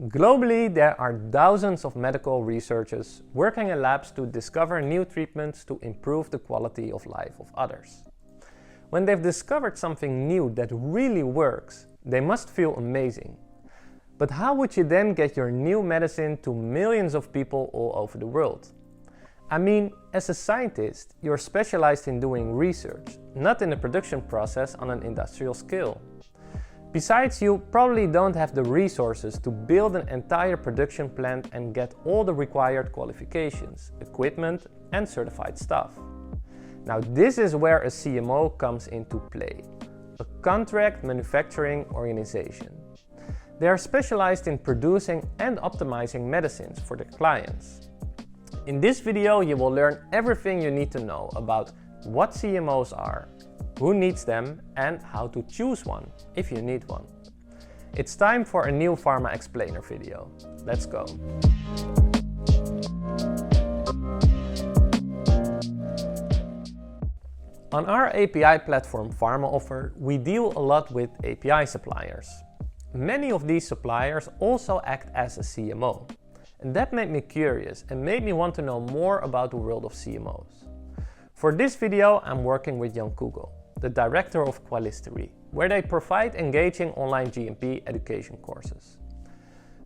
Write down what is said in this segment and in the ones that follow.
Globally, there are thousands of medical researchers working in labs to discover new treatments to improve the quality of life of others. When they've discovered something new that really works, they must feel amazing. But how would you then get your new medicine to millions of people all over the world? I mean, as a scientist, you're specialized in doing research, not in the production process on an industrial scale. Besides, you probably don't have the resources to build an entire production plant and get all the required qualifications, equipment and certified staff. Now this is where a CMO comes into play, a contract manufacturing organization. They are specialized in producing and optimizing medicines for their clients. In this video you will learn everything you need to know about what CMOs are, who needs them and how to choose one if you need one. It's time for a new Pharma Explainer video. Let's go! On our API platform Pharmaoffer, we deal a lot with API suppliers. Many of these suppliers also act as a CMO. And that made me curious and made me want to know more about the world of CMOs. For this video, I'm working with Yan Kugel, the director of Qualistery, where they provide engaging online GMP education courses.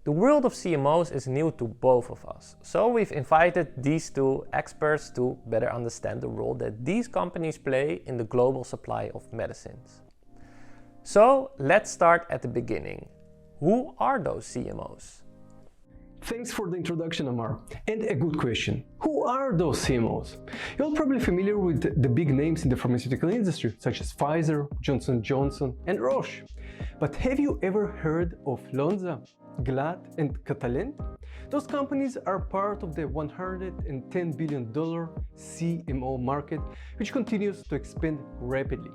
The world of CMOs is new to both of us, so we've invited these two experts to better understand the role that these companies play in the global supply of medicines. So let's start at the beginning. Who are those CMOs? Thanks for the introduction, Ammar. And a good question. Who are those CMOs? You're probably familiar with the big names in the pharmaceutical industry, such as Pfizer, Johnson & Johnson, and Roche. But have you ever heard of Lonza, Glad, and Catalent? Those companies are part of the $110 billion CMO market, which continues to expand rapidly.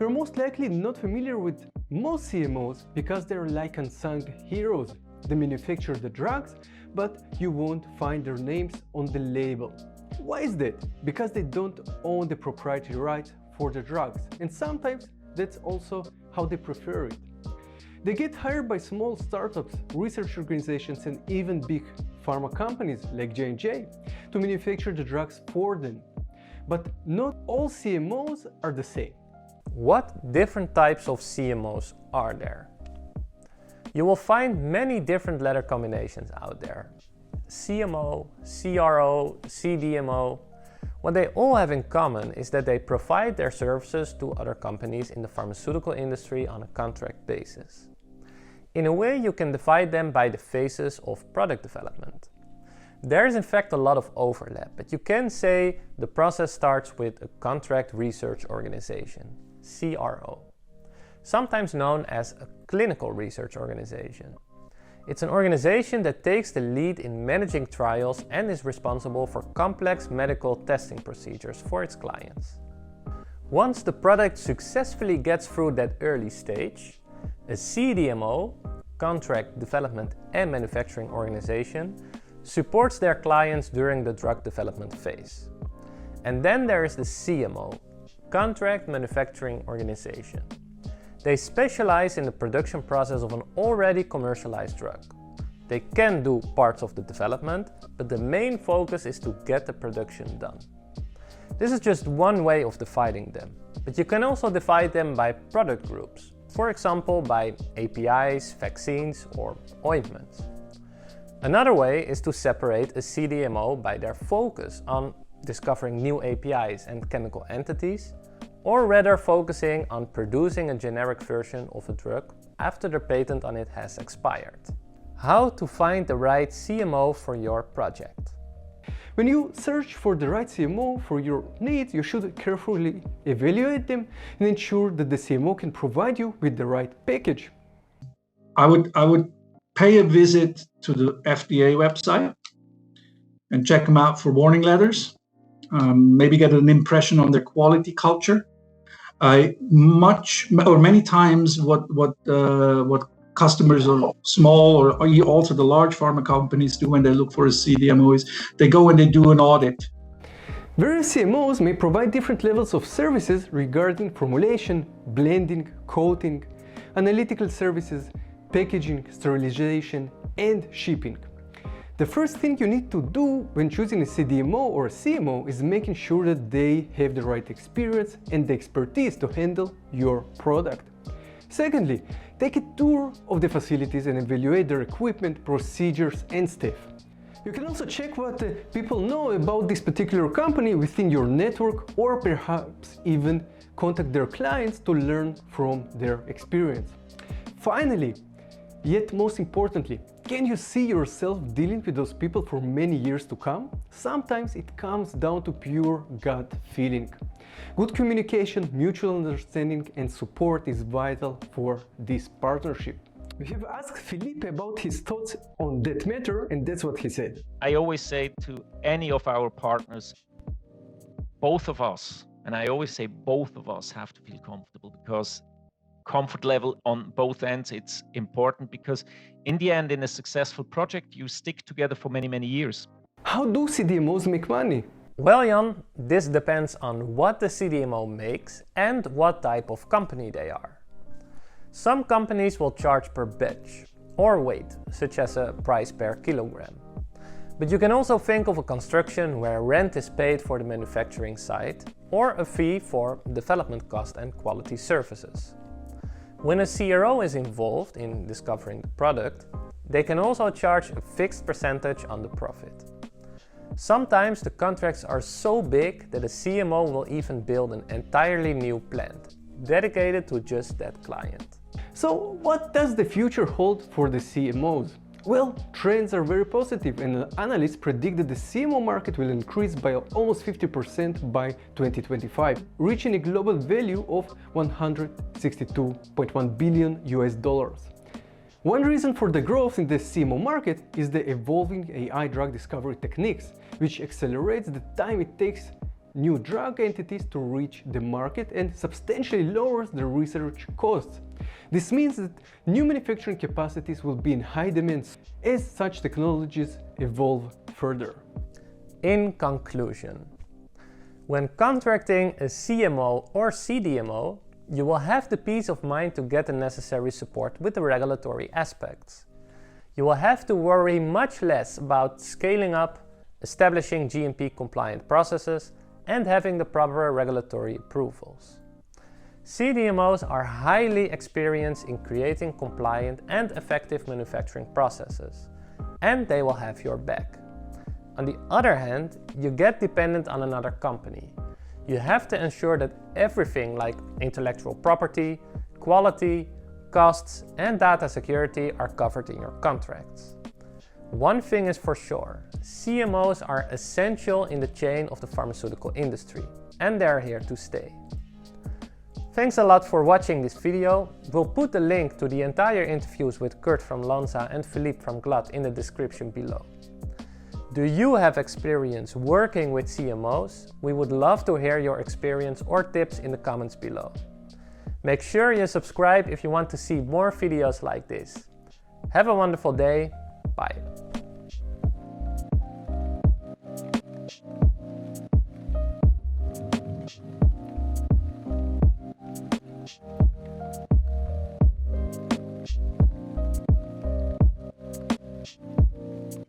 You're most likely not familiar with most CMOs because they're like unsung heroes. They manufacture the drugs, but you won't find their names on the label. Why is that? Because they don't own the proprietary rights for the drugs, and sometimes that's also how they prefer it. They get hired by small startups, research organizations, and even big pharma companies like J&J to manufacture the drugs for them. But not all CMOs are the same. What different types of CMOs are there? You will find many different letter combinations out there. CMO, CRO, CDMO. What they all have in common is that they provide their services to other companies in the pharmaceutical industry on a contract basis. In a way, you can divide them by the phases of product development. There is in fact a lot of overlap, but you can say the process starts with a contract research organization, CRO. Sometimes known as a clinical research organization. It's an organization that takes the lead in managing trials and is responsible for complex medical testing procedures for its clients. Once the product successfully gets through that early stage, a CDMO, Contract Development and Manufacturing Organization, supports their clients during the drug development phase. And then there is the CMO, Contract Manufacturing Organization. They specialize in the production process of an already commercialized drug. They can do parts of the development, but the main focus is to get the production done. This is just one way of dividing them, but you can also divide them by product groups, for example by APIs, vaccines or ointments. Another way is to separate a CDMO by their focus on discovering new APIs and chemical entities, or rather focusing on producing a generic version of a drug after the patent on it has expired. How to find the right CMO for your project? When you search for the right CMO for your needs, you should carefully evaluate them and ensure that the CMO can provide you with the right package. I would pay a visit to the FDA website and check them out for warning letters. Maybe get an impression on their quality culture. Many times what customers or small or also the large pharma companies do when they look for a CDMO is they go and they do an audit. Various CMOs may provide different levels of services regarding formulation, blending, coating, analytical services, packaging, sterilization, and shipping. The first thing you need to do when choosing a CDMO or a CMO is making sure that they have the right experience and the expertise to handle your product. Secondly, take a tour of the facilities and evaluate their equipment, procedures, and staff. You can also check what people know about this particular company within your network, or perhaps even contact their clients to learn from their experience. Finally, yet most importantly, can you see yourself dealing with those people for many years to come? Sometimes it comes down to pure gut feeling. Good communication, mutual understanding, and support is vital for this partnership. We have asked Philippe about his thoughts on that matter, and that's what he said. I always say to any of our partners, both of us, and I always say both of us have to feel comfortable, because comfort level on both ends, it's important, because in the end, in a successful project, you stick together for many, many years. How do CDMOs make money? Well, Jan, this depends on what the CDMO makes and what type of company they are. Some companies will charge per batch or weight, such as a price per kilogram. But you can also think of a construction where rent is paid for the manufacturing site, or a fee for development cost and quality services. When a CRO is involved in discovering the product, they can also charge a fixed percentage on the profit. Sometimes the contracts are so big that a CMO will even build an entirely new plant, dedicated to just that client. So what does the future hold for the CMOs? Well, trends are very positive, and analysts predict that the CMO market will increase by almost 50% by 2025, reaching a global value of $162.1 billion. One reason for the growth in the CMO market is the evolving AI drug discovery techniques, which accelerates the time it takes new drug entities to reach the market and substantially lowers the research costs. This means that new manufacturing capacities will be in high demand as such technologies evolve further. In conclusion, when contracting a CMO or CDMO, you will have the peace of mind to get the necessary support with the regulatory aspects. You will have to worry much less about scaling up, establishing GMP-compliant processes, and having the proper regulatory approvals. CDMOs are highly experienced in creating compliant and effective manufacturing processes, and they will have your back. On the other hand, you get dependent on another company. You have to ensure that everything like intellectual property, quality, costs, and data security are covered in your contracts. One thing is for sure, CMOs are essential in the chain of the pharmaceutical industry, and they're here to stay. Thanks a lot for watching this video. We'll put the link to the entire interviews with Kurt from Lonza and Philippe from Glad in the description below. Do you have experience working with CMOs? We would love to hear your experience or tips in the comments below. Make sure you subscribe if you want to see more videos like this. Have a wonderful day. Bye.